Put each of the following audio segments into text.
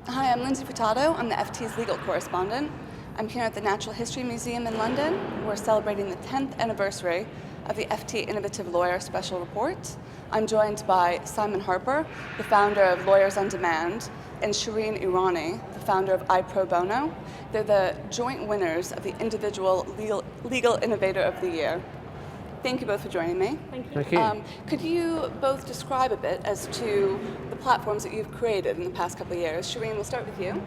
Hi, I'm Lindsay Fortado. I'm the FT's legal correspondent. I'm here at the Natural History Museum in London. We're celebrating the 10th anniversary of the FT Innovative Lawyer Special Report. I'm joined by Simon Harper, the founder of Lawyers on Demand, and Shireen Irani, the founder of iProbono. They're the joint winners of the Individual Legal Innovator of the Year. Thank you both for joining me. Thank you. Thank you. Could you both describe a bit as to the platforms that you've created in the past couple of years? Shireen, we'll start with you.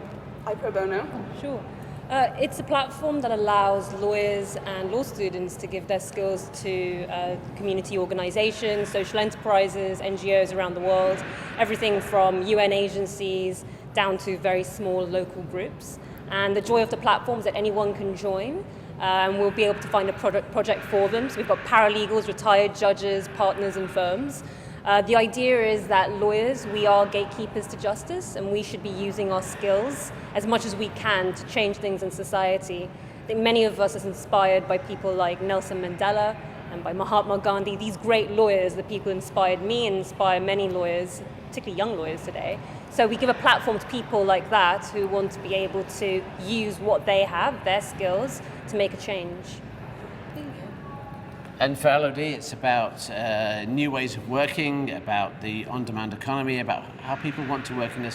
iProbono. Sure. It's a platform that allows lawyers and law students to give their skills to community organizations, social enterprises, NGOs around the world, everything from UN agencies down to very small local groups. And the joy of the platform is that anyone can join. And we'll be able to find a project for them. So we've got paralegals, retired judges, partners and firms. The idea is that lawyers, we are gatekeepers to justice, and we should be using our skills as much as we can to change things in society. I think many of us are inspired by people like Nelson Mandela and by Mahatma Gandhi, these great lawyers, the people who inspired me and inspire many lawyers, particularly young lawyers today. So we give a platform to people like that who want to be able to use what they have, their skills, to make a change. Thank you. And for LOD, it's about new ways of working, about the on-demand economy, about how people want to work in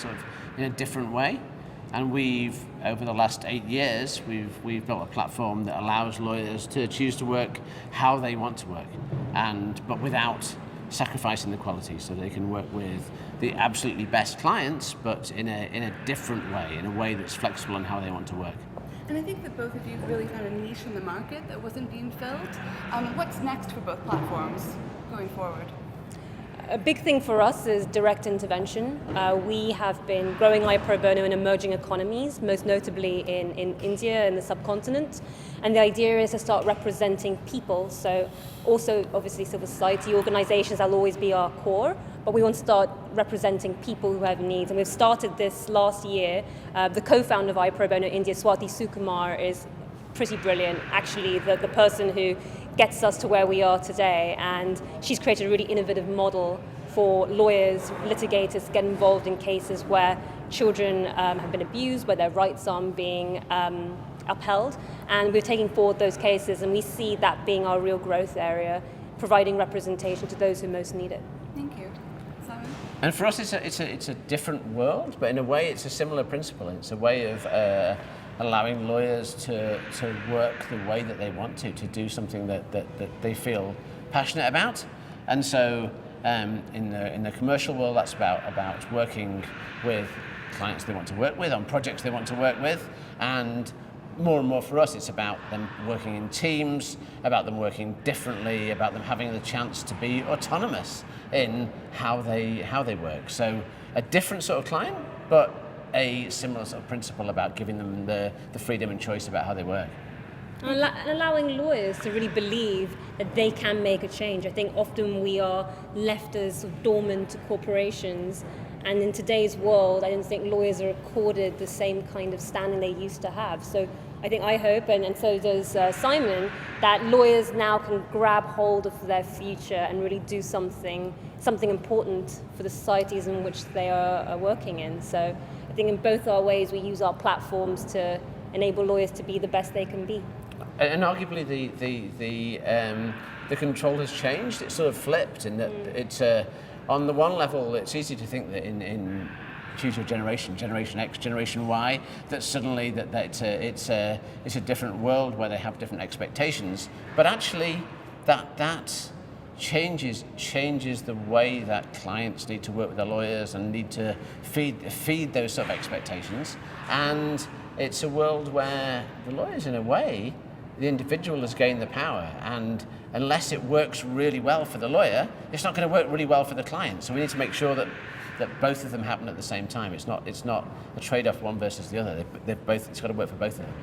a different way. And we've, over the last 8 years, we've built a platform that allows lawyers to choose to work how they want to work, but without sacrificing the quality, so they can work with the absolutely best clients, but in a different way, in a way that's flexible on how they want to work. And I think that both of you really found a niche in the market that wasn't being filled. What's next for both platforms going forward? A big thing for us is direct intervention. We have been growing iProbono in emerging economies, most notably in India and the subcontinent. And the idea is to start representing people. So also, obviously, civil society organizations will always be our core, but we want to start representing people who have needs. And we've started this last year. The co-founder of iProbono India, Swati Sukumar, is pretty brilliant, actually, the person who gets us to where we are today. And she's created a really innovative model for lawyers, litigators to get involved in cases where children have been abused, where their rights aren't being upheld. And we're taking forward those cases, and we see that being our real growth area, providing representation to those who most need it. Thank you. Simon? And for us, it's a different world, but in a way, it's a similar principle. It's a way of allowing lawyers to work the way that they want to do something that they feel passionate about. And so in the commercial world, that's about working with clients they want to work with, on projects they want to work with, and more for us, it's about them working in teams, about them working differently, about them having the chance to be autonomous in how they work. So a different sort of client, but a similar sort of principle about giving them the freedom and choice about how they work. And allowing lawyers to really believe that they can make a change. I think often we are left as dormant to corporations, and in today's world, I don't think lawyers are accorded the same kind of standing they used to have. So I hope, and so does Simon, that lawyers now can grab hold of their future and really do something important for the societies in which they are working in. So I think in both our ways, we use our platforms to enable lawyers to be the best they can be. And arguably, the control has changed. It's sort of flipped in that it's on the one level, it's easy to think that in choose your generation X, Generation Y, that suddenly it's a different world where they have different expectations. But actually, that changes the way that clients need to work with their lawyers and need to feed those sort of expectations. And it's a world where the lawyers, in a way, the individual has gained the power, and unless it works really well for the lawyer, it's not going to work really well for the client. So we need to make sure that both of them happen at the same time. It's not a trade-off one versus the other. It's got to work for both of them.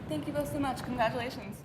Thank you both so much. Congratulations.